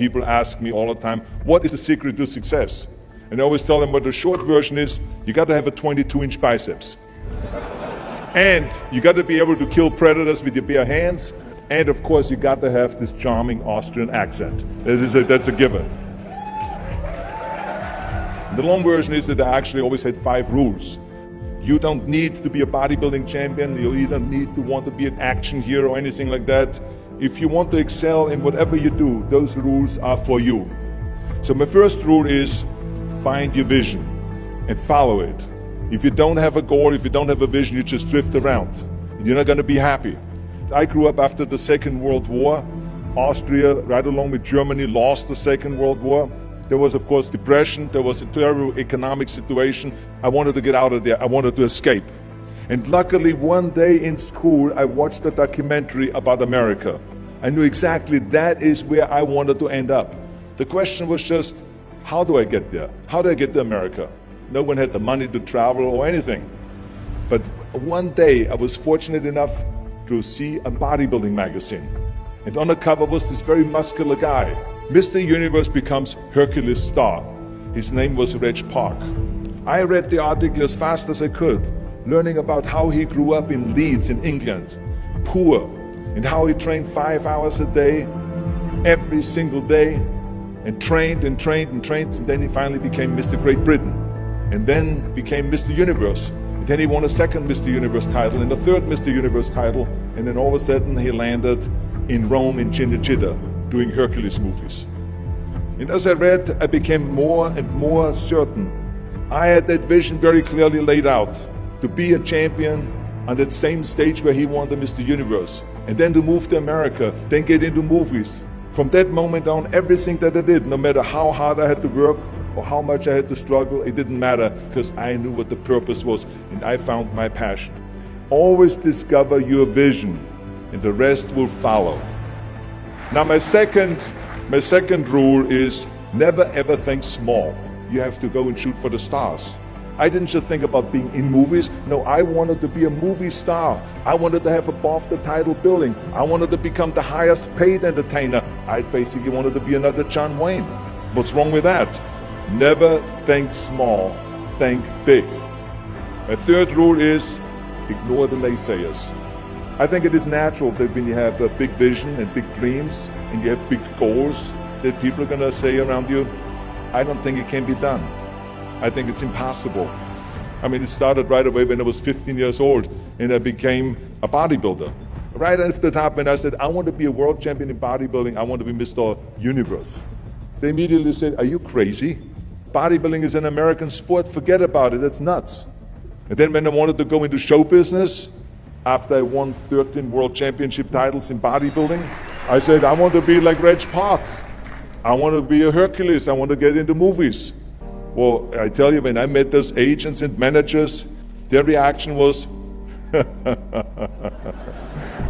people ask me all the time, what is the secret to success? And I always tell them what the short version is, you got to have a 22-inch biceps. And you got to be able to kill predators with your bare hands. And of course, you got to have this charming Austrian accent. That's a given. The long version is that I actually always had 5 rules. You don't need to be a bodybuilding champion. You don't need to want to be an action hero or anything like that. If you want to excel in whatever you do, those rules are for you. So my first rule is find your vision and follow it. If you don't have a goal, if you don't have a vision, you just drift around. You're not going to be happy. I grew up after the Second World War. Austria, right along with Germany, lost the Second World War. There was, of course, depression. There was a terrible economic situation. I wanted to get out of there. I wanted to escape. And luckily, one day in school, I watched a documentary about America. I knew exactly that is where I wanted to end up. The question was just, how do I get there? How do I get to America? No one had the money to travel or anything. But one day, I was fortunate enough to see a bodybuilding magazine. And on the cover was this very muscular guy. Mr. Universe becomes Hercules star. His name was Reg Park. I read the article as fast as I could, learning about how he grew up in Leeds in England, poor, and how he trained 5 hours a day, every single day, and trained and trained and trained, and then he finally became Mr. Great Britain, and then became Mr. Universe. And then he won a second Mr. Universe title and a third Mr. Universe title, and then all of a sudden he landed in Rome in Cinecittà, doing Hercules movies. And as I read, I became more and more certain. I had that vision very clearly laid out, to be a champion on that same stage where he won the Mr. Universe, and then to move to America, then get into movies. From that moment on, everything that I did, no matter how hard I had to work or how much I had to struggle, it didn't matter, because I knew what the purpose was, and I found my passion. Always discover your vision, and the rest will follow. Now my second rule is never ever think small. You have to go and shoot for the stars. I didn't just think about being in movies. No, I wanted to be a movie star. I wanted to have above the title billing. I wanted to become the highest paid entertainer. I basically wanted to be another John Wayne. What's wrong with that? Never think small, think big. My third rule is ignore the naysayers. I think it is natural that when you have a big vision and big dreams and you have big goals, that people are going to say around you, I don't think it can be done. I think it's impossible. I mean, it started right away when I was 15 years old and I became a bodybuilder. Right after the top, when I said, I want to be a world champion in bodybuilding, I want to be Mr. Universe. They immediately said, are you crazy? Bodybuilding is an American sport, forget about it, that's nuts. And then when I wanted to go into show business, after I won 13 world championship titles in bodybuilding, I said, I want to be like Reg Park. I want to be a Hercules. I want to get into movies. Well, I tell you, when I met those agents and managers, their reaction was,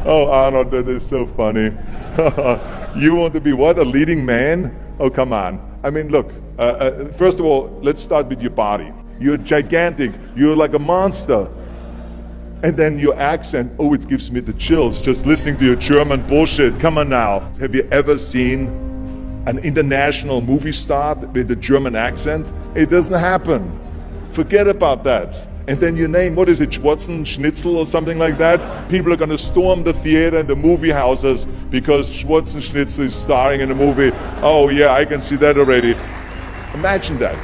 oh, Arnold, that is so funny. You want to be what, a leading man? Oh, come on. I mean, look, first of all, let's start with your body. You're gigantic. You're like a monster. And then your accent, oh, it gives me the chills just listening to your German bullshit. Come on now. Have you ever seen an international movie star with a German accent? It doesn't happen. Forget about that. And then your name, what is it, Schwarzen, Schnitzel or something like that? People are going to storm the theater and the movie houses because Schwarzen Schnitzel is starring in a movie. Oh yeah, I can see that already. Imagine that.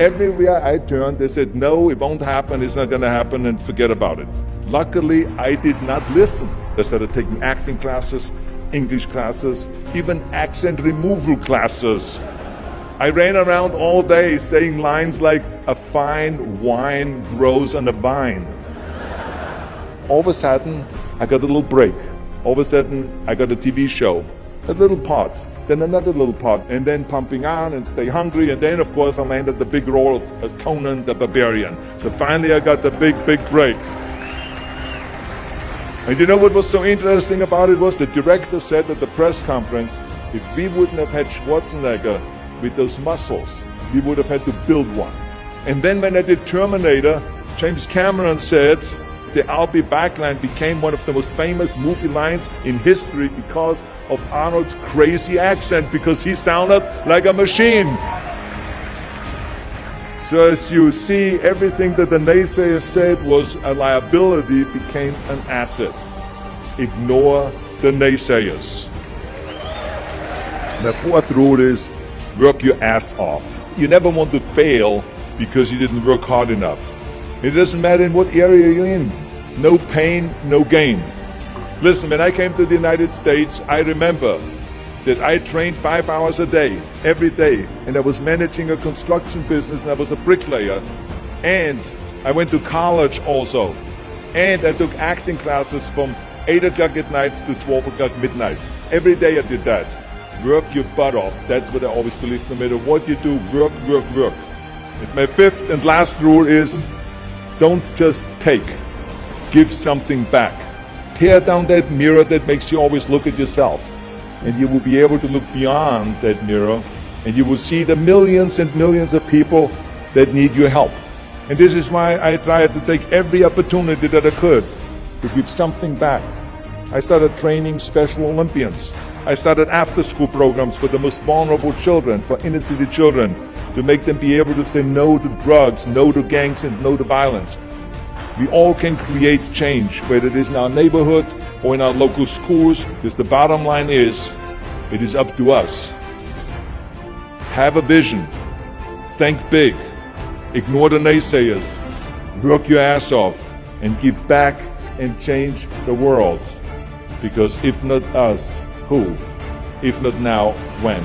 Everywhere I turned, they said, no, it won't happen, it's not going to happen, and forget about it. Luckily, I did not listen. I started taking acting classes, English classes, even accent removal classes. I ran around all day saying lines like, a fine wine grows on a vine. All of a sudden, I got a little break. All of a sudden, I got a TV show, a little part. Then another little part, and then Pumping On and Stay Hungry, and then of course I landed the big role as Conan the Barbarian. So finally I got the big break. And you know what was so interesting about it was the director said at the press conference, if we wouldn't have had Schwarzenegger with those muscles, we would have had to build one. And then when I did Terminator, James Cameron said, The I'll be back line became one of the most famous movie lines in history because of Arnold's crazy accent, because he sounded like a machine. So as you see, everything that the naysayers said was a liability became an asset. Ignore the naysayers. The fourth rule is work your ass off. You never want to fail because you didn't work hard enough. It doesn't matter in what area you're in. No pain, no gain. Listen, when I came to the United States, I remember that I trained 5 hours a day, every day, and I was managing a construction business, and I was a bricklayer, and I went to college also, and I took acting classes from 8 o'clock at night to 12 o'clock midnight. Every day I did that. Work your butt off. That's what I always believe. No matter what you do, work, work, work. And my fifth and last rule is, don't just take. Give something back. Tear down that mirror that makes you always look at yourself. And you will be able to look beyond that mirror, and you will see the millions and millions of people that need your help. And this is why I tried to take every opportunity that I could to give something back. I started training Special Olympians. I started after-school programs for the most vulnerable children, for inner-city children, to make them be able to say no to drugs, no to gangs, and no to violence. We all can create change, whether it is in our neighborhood or in our local schools, because the bottom line is, it is up to us. Have a vision. Think big. Ignore the naysayers. Work your ass off and give back and change the world. Because if not us, who? If not now, when?